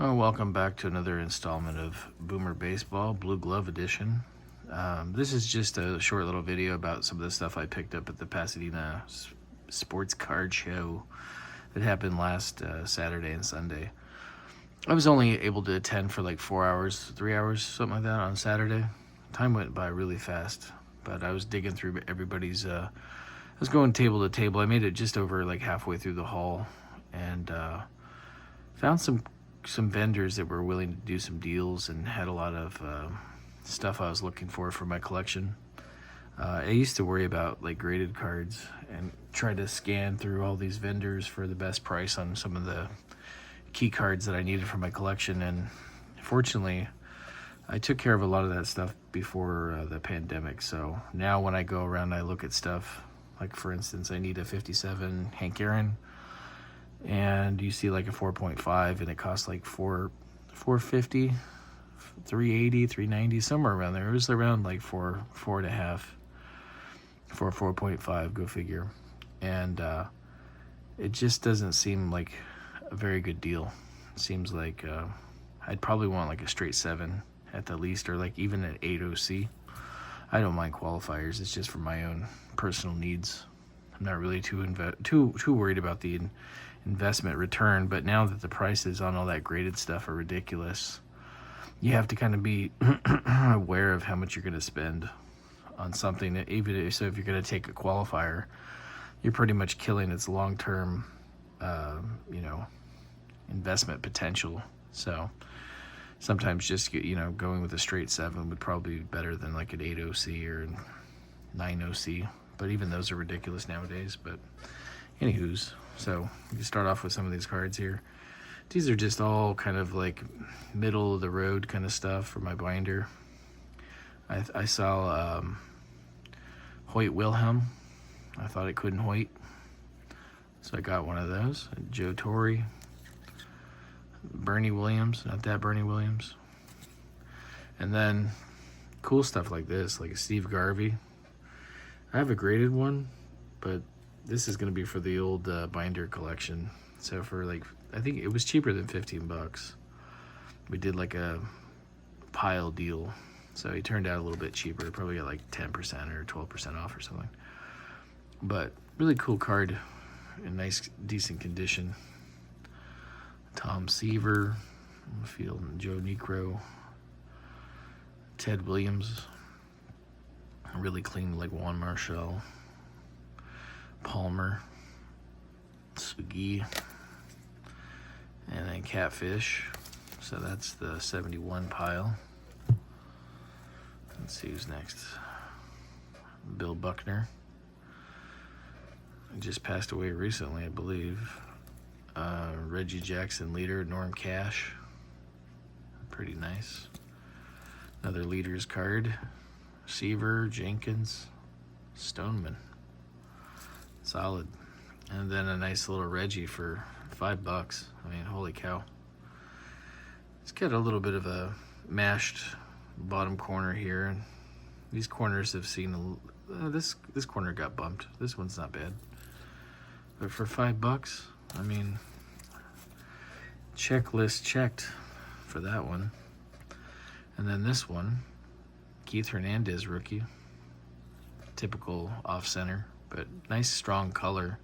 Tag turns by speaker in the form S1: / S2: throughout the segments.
S1: Oh, welcome back to another installment of Boomer Baseball, Blue Glove Edition. This is just a short little video about some of the stuff I picked up at the Pasadena Sports Card Show that happened last Saturday and Sunday. I was only able to attend for like 4 hours, 3 hours, something like that on Saturday. Time went by really fast, but I was digging through everybody's, I was going table to table. I made it just over like halfway through the hall and found some vendors that were willing to do some deals and had a lot of stuff I was looking for my collection. I used to worry about like graded cards and try to scan through all these vendors for the best price on some of the key cards that I needed for my collection, and fortunately I took care of a lot of that stuff before the pandemic. So now when I go around, I look at stuff like, for instance, I need a 57 Hank Aaron, and you see like a 4.5 and it costs like 450, 380, 390, somewhere around there. It was around like 4.5 for 4.5, go figure. And it just doesn't seem like a very good deal. It seems like I'd probably want like a straight 7 at the least, or like even an 8 OC. I don't mind qualifiers. It's just for my own personal needs. I'm not really too worried about the investment return, but now that the prices on all that graded stuff are ridiculous, you have to kind of be aware of how much you're going to spend on something. So if you're going to take a qualifier, you're pretty much killing its long-term investment potential. So sometimes just going with a straight 7 would probably be better than like an 8 OC or 9 OC, but even those are ridiculous nowadays. But anywho's, so you start off with some of these cards here. These are just all kind of like middle of the road kind of stuff for my binder. I saw Hoyt Wilhelm. I thought it couldn't Hoyt, so I got one of those. Joe Torre, Bernie Williams, not that Bernie Williams. And then cool stuff like this, like a Steve Garvey. I have a graded one, but this is going to be for the old binder collection. So for like, I think it was cheaper than $15. We did like a pile deal, so he turned out a little bit cheaper. Probably got like 10% or 12% off or something. But really cool card, in nice, decent condition. Tom Seaver, Field, and Joe Necro, Ted Williams, really clean like Juan Marshall, Palmer, Sugi, and then Catfish. So that's the 71 pile. Let's see who's next. Bill Buckner. He just passed away recently, I believe. Reggie Jackson leader, Norm Cash. Pretty nice. Another leaders card. Seaver, Jenkins, Stoneman. Solid. And then a nice little Reggie for $5. I mean, holy cow. It's got a little bit of a mashed bottom corner here, and these corners have seen this corner got bumped. This one's not bad, but for $5, I mean, checklist checked for that one. And then this one, Keith Hernandez rookie, typical off center, but nice strong color,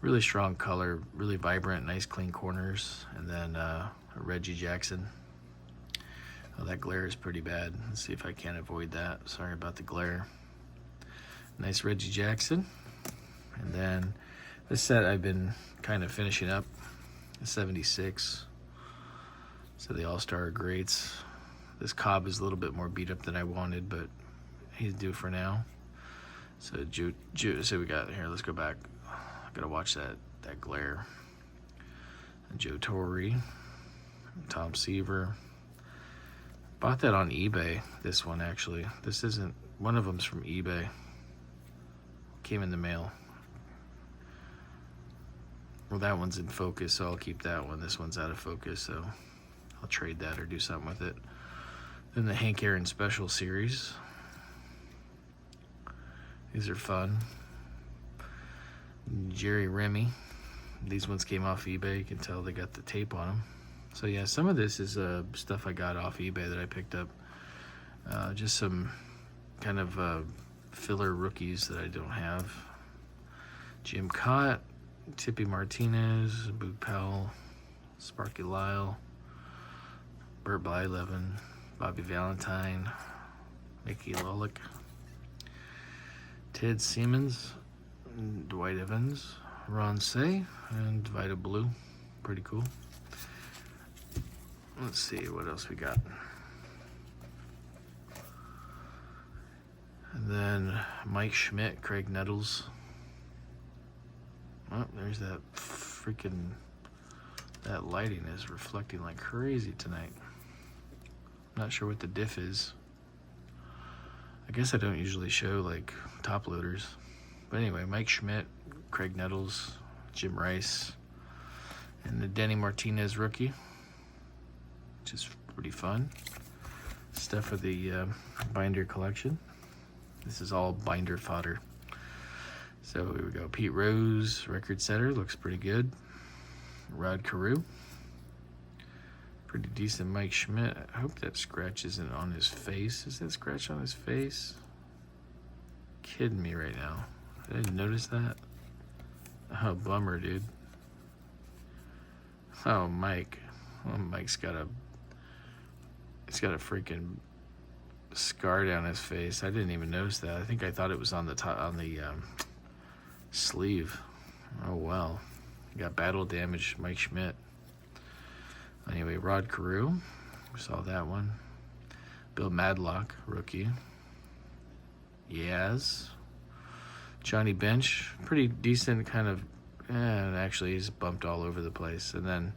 S1: really strong color, really vibrant, nice clean corners. And then Reggie Jackson. Oh, that glare is pretty bad. Let's see if I can't avoid that. Sorry about the glare. Nice Reggie Jackson. And then this set I've been kind of finishing up, the 76. So the All-Star greats. This Cobb is a little bit more beat up than I wanted, but he's due for now. So so we got here, let's go back. I gotta watch that glare. And Joe Torre, Tom Seaver. Bought that on eBay, this one actually. This isn't, one of them's from eBay. Came in the mail. Well, that one's in focus, so I'll keep that one. This one's out of focus, so I'll trade that or do something with it. Then the Hank Aaron Special Series. These are fun. Jerry Remy. These ones came off eBay. You can tell they got the tape on them. So yeah, some of this is stuff I got off eBay that I picked up. Just some kind of filler rookies that I don't have. Jim Cott, Tippy Martinez, Boog Powell, Sparky Lyle, Burt Blyleven, Bobby Valentine, Mickey Lolick, Ted Siemens, Dwight Evans, Ron Say, and Vita Blue. Pretty cool. Let's see what else we got. And then Mike Schmidt, Craig Nettles. Oh, there's that freaking, that lighting is reflecting like crazy tonight. Not sure what the diff is. I guess I don't usually show like top loaders. But anyway, Mike Schmidt, Craig Nettles, Jim Rice, and the Denny Martinez rookie, which is pretty fun. Stuff for the binder collection. This is all binder fodder. So here we go. Pete Rose, record setter, looks pretty good. Rod Carew. Pretty decent Mike Schmidt. I hope that scratch isn't on his face. Is that scratch on his face? Kidding me right now. I didn't notice that. Oh, bummer, dude. Oh, Mike. Oh, Mike's got a... He's got a freaking scar down his face. I didn't even notice that. I think I thought it was on the top, on the sleeve. Oh, well. Got battle damage, Mike Schmidt. Anyway, Rod Carew. We saw that one. Bill Madlock, rookie. Yaz. Johnny Bench. Pretty decent kind of... and actually, he's bumped all over the place. And then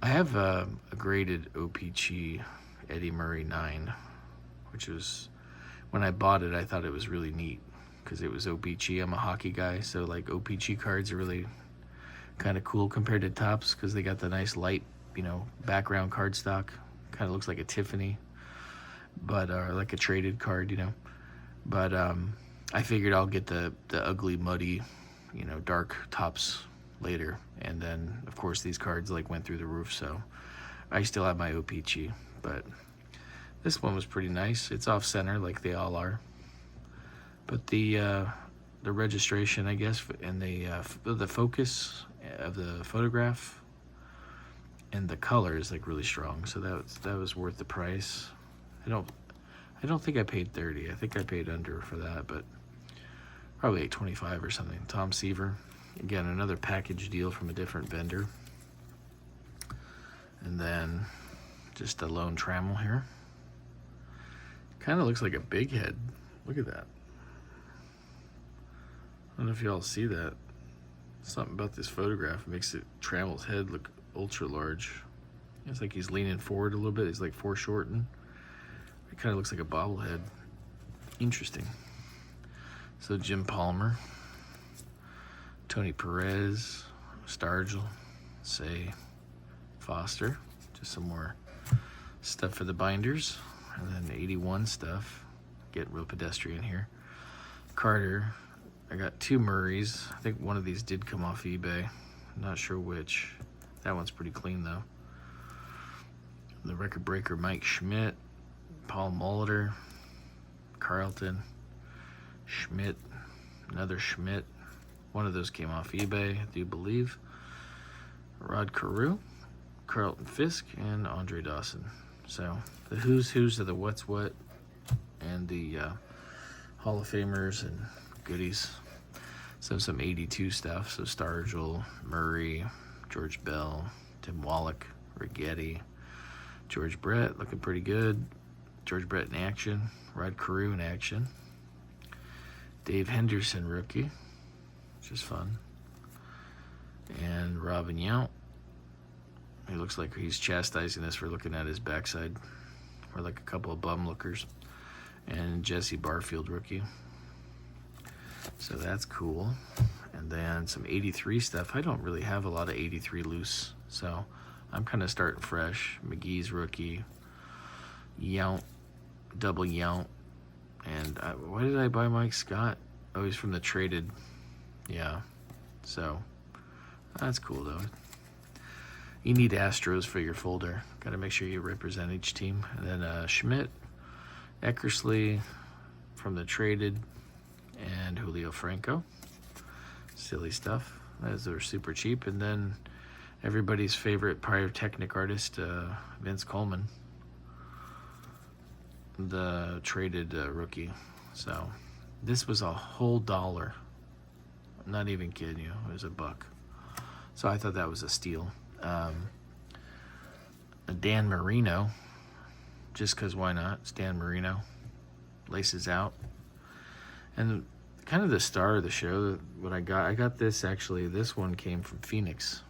S1: I have a graded OPG Eddie Murray 9, which was... when I bought it, I thought it was really neat because it was OPG. I'm a hockey guy, so like OPG cards are really kind of cool compared to Topps because they got the nice light, you know, background cardstock. Kind of looks like a Tiffany, but like a traded card, you know. But I figured I'll get the ugly, muddy, you know, dark Topps later. And then, of course, these cards like went through the roof, so I still have my OPG. But this one was pretty nice. It's off center like they all are. But the registration, I guess, and the focus of the photograph and the color is like really strong, so that was worth the price. I don't think I paid $30. I think I paid under for that, but probably $8.25 or something. Tom Seaver, again, another package deal from a different vendor. And then just a lone Trammell here. Kind of looks like a big head. Look at that. I don't know if y'all see that. Something about this photograph makes it Trammell's head look ultra large. It's like he's leaning forward a little bit. He's like foreshortened. It kind of looks like a bobblehead. Interesting. So Jim Palmer, Tony Perez, Stargell, Say, Foster. Just some more stuff for the binders. And then 81 stuff. Getting real pedestrian here. Carter. I got two Murrays. I think one of these did come off eBay. I'm not sure which. That one's pretty clean though. The record breaker Mike Schmidt, Paul Molitor, Carlton, Schmidt, another Schmidt. One of those came off eBay, I do believe. Rod Carew, Carlton Fisk, and Andre Dawson. So the who's of the what's what and the Hall of Famers and goodies. So some 82 stuff. So Stargell, Murray, George Bell, Tim Wallach, Righetti, George Brett looking pretty good. George Brett in action. Rod Carew in action. Dave Henderson rookie, which is fun. And Robin Yount. He looks like he's chastising us for looking at his backside. We're like a couple of bum lookers. And Jesse Barfield rookie. So that's cool. And then some 83 stuff. I don't really have a lot of 83 loose, so I'm kind of starting fresh. McGee's rookie, Yount, double Yount, and why did I buy Mike Scott? Oh, he's from the traded. Yeah, so that's cool though. You need Astros for your folder. Got to make sure you represent each team. And then Schmidt, Eckersley from the traded, and Julio Franco. Silly stuff. Those are super cheap. And then everybody's favorite pyrotechnic artist, Vince Coleman, the traded rookie. So this was a whole $1. I'm not even kidding you. It was $1. So I thought that was a steal. Dan Marino, just because why not? It's Dan Marino. Laces out. And kind of the star of the show, what I got this actually, this one came from Phoenix.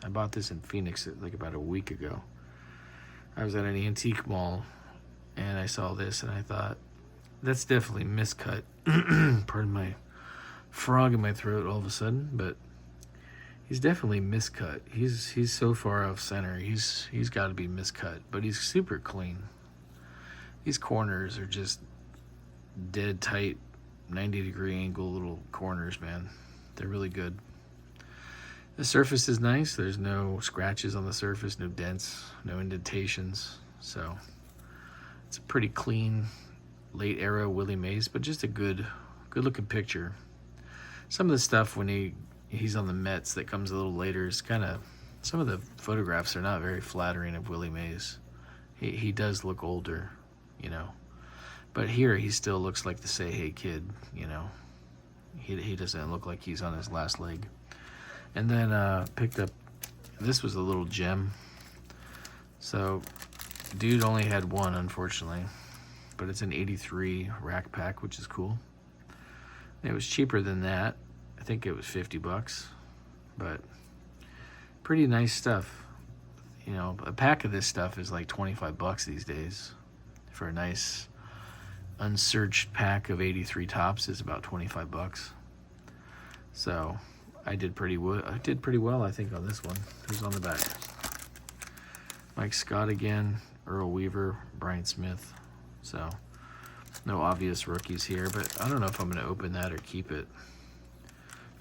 S1: I bought this in Phoenix like about a week ago. I was at an antique mall and I saw this and I thought, that's definitely miscut. Pardon my frog in my throat all of a sudden, but he's definitely miscut. He's so far off center. He's got to be miscut, but he's super clean. These corners are just dead tight, 90-degree angle little corners, man. They're really good. The surface is nice. There's no scratches on the surface, no dents, no indentations. So it's a pretty clean late era Willie Mays, but just a good looking picture. Some of the stuff when he's on the Mets that comes a little later is kind of, some of the photographs are not very flattering of Willie Mays. He does look older, you know. But here he still looks like the Say Hey Kid, you know. He doesn't look like he's on his last leg. And then picked up, this was a little gem. So dude only had one, unfortunately. But it's an 83 rack pack, which is cool. And it was cheaper than that. I think it was $50, but pretty nice stuff. You know, a pack of this stuff is like $25 these days. For a nice unsearched pack of 83 tops is about $25. So I did pretty well, I think, on this one. Who's on the back? Mike Scott again, Earl Weaver, Brian Smith. So no obvious rookies here, but I don't know if I'm going to open that or keep it.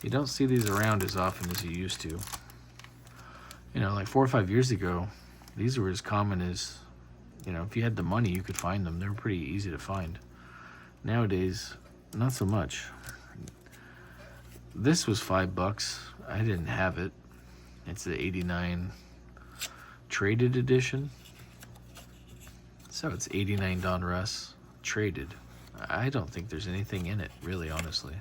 S1: You don't see these around as often as you used to. You know, like 4 or 5 years ago, these were as common as, you know, if you had the money, you could find them. They were pretty easy to find. Nowadays, not so much. This was $5. I didn't have it. It's the 89 traded edition. So it's 89 Don Russ traded. I don't think there's anything in it, really, honestly.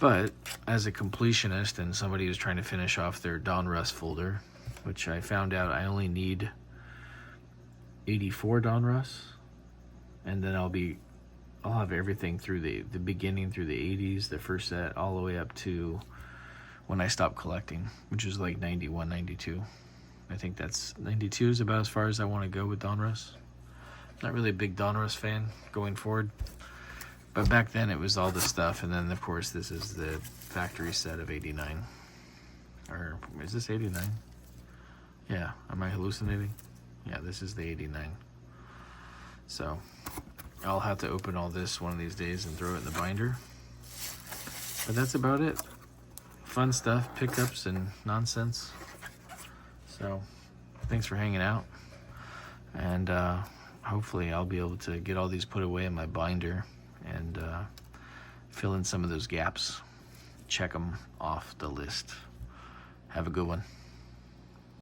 S1: But as a completionist and somebody who's trying to finish off their Don Russ folder, which I found out I only need 84 Don Russ, and then I'll have everything through the beginning through the 80s, the first set, all the way up to when I stopped collecting, which was like 91, 92. I think that's 92 is about as far as I want to go with Don Russ. Not really a big Don Russ fan going forward. But back then it was all this stuff, and then of course this is the factory set of 89. Or is this 89? Yeah, am I hallucinating? Yeah, this is the 89. So I'll have to open all this one of these days and throw it in the binder. But that's about it. Fun stuff, pickups and nonsense. So thanks for hanging out. And hopefully I'll be able to get all these put away in my binder and fill in some of those gaps. Check them off the list. Have a good one.